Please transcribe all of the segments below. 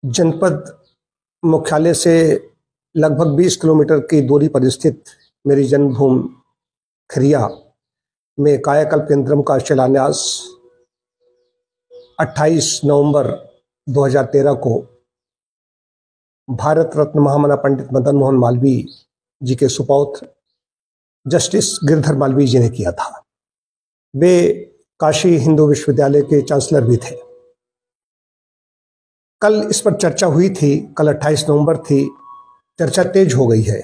जनपद मुख्यालय से लगभग 20 किलोमीटर की दूरी पर स्थित मेरी जन्मभूमि खरिया में कायाकल्प केंद्रम का शिलान्यास 28 नवंबर 2013 को भारत रत्न महामना पंडित मदन मोहन मालवीय जी के सुपौत्र जस्टिस गिरधर मालवीय जी ने किया था। वे काशी हिंदू विश्वविद्यालय के चांसलर भी थे। कल इस पर चर्चा हुई थी, कल 28 नवंबर थी। चर्चा तेज हो गई है,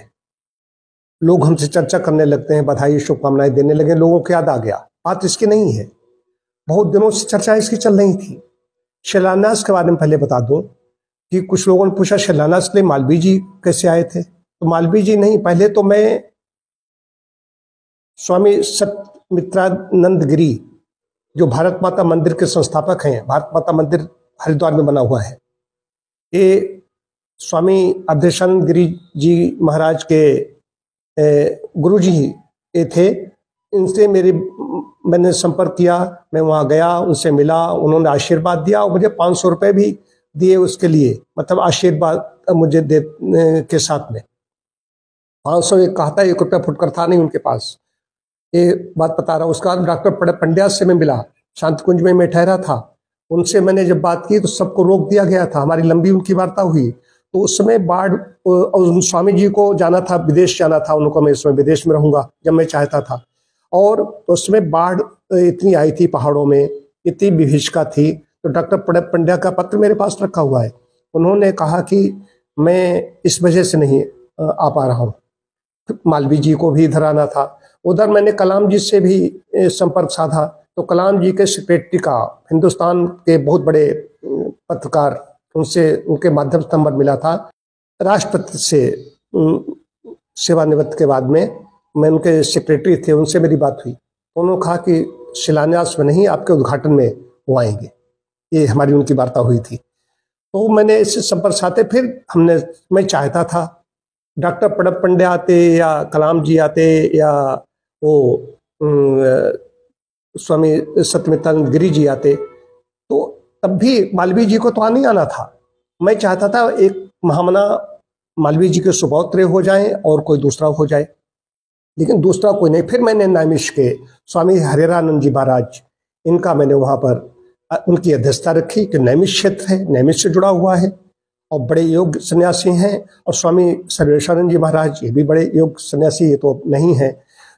लोग हमसे चर्चा करने लगते हैं, बधाई शुभकामनाएं देने लगे। लोगों को याद आ गया, बात इसकी नहीं है, बहुत दिनों से चर्चा इसकी चल रही थी। शिलान्यास के बारे में पहले बता दूं कि कुछ लोगों ने पूछा शिलान्यास के लिए मालवीय जी कैसे आए थे। तो मालवीय जी नहीं, पहले तो मैं स्वामी सत्यमित्रानंद गिरी जो भारत माता मंदिर के संस्थापक हैं, भारत माता मंदिर हरिद्वार में बना हुआ है, ये स्वामी अवधेशानंद गिरी जी महाराज के गुरु जी ये थे। इनसे मैंने संपर्क किया, मैं वहाँ गया, उनसे मिला, उन्होंने आशीर्वाद दिया और मुझे 500 रुपये भी दिए उसके लिए, मतलब आशीर्वाद मुझे दे के साथ में 500 एक कहा था, 1 रुपया फुटकर था नहीं उनके पास, ये बात बता रहा हूँ। उसके बाद डॉक्टर पंड्या से मैं मिला, शांति कुंज में मैं ठहरा था, उनसे मैंने जब बात की तो सबको रोक दिया गया था। हमारी लंबी उनकी वार्ता हुई तो उस समय बाढ़ और स्वामी जी को जाना था, विदेश जाना था उनको, मैं इस समय विदेश में रहूंगा जब मैं चाहता था। और उसमें बाढ़ इतनी आई थी, पहाड़ों में इतनी विभीषिका थी, तो डॉक्टर पंड्या का पत्र मेरे पास रखा हुआ है। उन्होंने कहा कि मैं इस वजह से नहीं आ पा रहा हूँ, मालवीय जी को भी इधर आना था। उधर मैंने कलाम जी से भी संपर्क साधा, तो कलाम जी के सेक्रेटरी का, हिंदुस्तान के बहुत बड़े पत्रकार, उनसे उनके माध्यम से नंबर मिला था। राष्ट्रपति से सेवानिवृत्त के बाद में मैं उनके सेक्रेटरी थे, उनसे मेरी बात हुई। उन्होंने कहा कि शिलान्यास में नहीं, आपके उद्घाटन में वो आएंगे। ये हमारी उनकी वार्ता हुई थी। तो मैंने इससे संपर्क साधे, फिर मैं चाहता था डॉक्टर पंड्या आते या कलाम जी आते या वो स्वामी सत्यमित्रानंद गिरी जी आते, तो तब भी मालवीय जी को तो नहीं आना था। मैं चाहता था एक महामना मालवीय जी के सुपौत्र हो जाएं और कोई दूसरा हो जाए, लेकिन दूसरा कोई नहीं। फिर मैंने नैमिष के स्वामी हरिहरानंद जी महाराज, इनका मैंने वहाँ पर उनकी अध्यक्षता रखी कि नैमिष क्षेत्र है, नैमिष से जुड़ा हुआ है और बड़े योग सन्यासी हैं। और स्वामी सर्वेश्वरानंद जी महाराज, ये भी बड़े योग सन्यासी, ये तो नहीं है,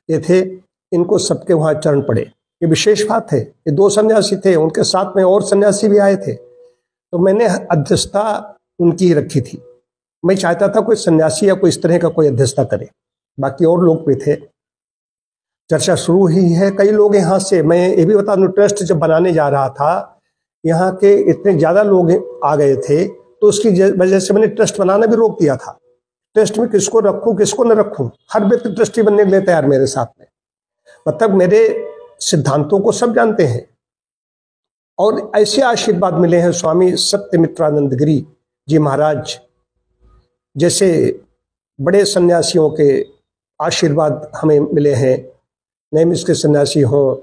ये थे। इनको सबके वहाँ चरण पड़े, ये विशेष बात है। ये 2 सन्यासी थे, उनके साथ में और सन्यासी भी आए थे, तो मैंने अध्यक्षता उनकी रखी थी। मैं चाहता था कोई सन्यासी या कोई इस तरह का कोई अध्यक्षता करे, बाकी और लोग भी थे। चर्चा शुरू ही है, कई लोग यहाँ से, मैं ये भी बता दूं, ट्रस्ट जब बनाने जा रहा था, यहाँ के इतने ज्यादा लोग आ गए थे, तो उसकी वजह से मैंने ट्रस्ट बनाना भी रोक दिया था। ट्रस्ट में किसको रखूं किसको न रखूं, हर व्यक्ति ट्रस्टी बनने के लिए तैयार मेरे साथ में, मतलब मेरे सिद्धांतों को सब जानते हैं। और ऐसे आशीर्वाद मिले हैं स्वामी सत्यमित्रानंद गिरी जी महाराज जैसे बड़े सन्यासियों के आशीर्वाद हमें मिले हैं। नैमिष के सन्यासी हों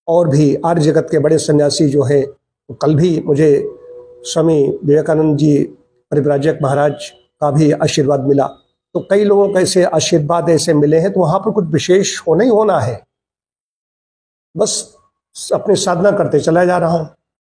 और भी आर्य जगत के बड़े सन्यासी जो हैं, कल भी मुझे स्वामी विवेकानंद जी परिव्राजक महाराज का भी आशीर्वाद मिला। तो कई लोगों को ऐसे आशीर्वाद ऐसे मिले हैं, तो वहां पर कुछ विशेष होना ही होना है। बस अपनी साधना करते चला जा रहा हूं।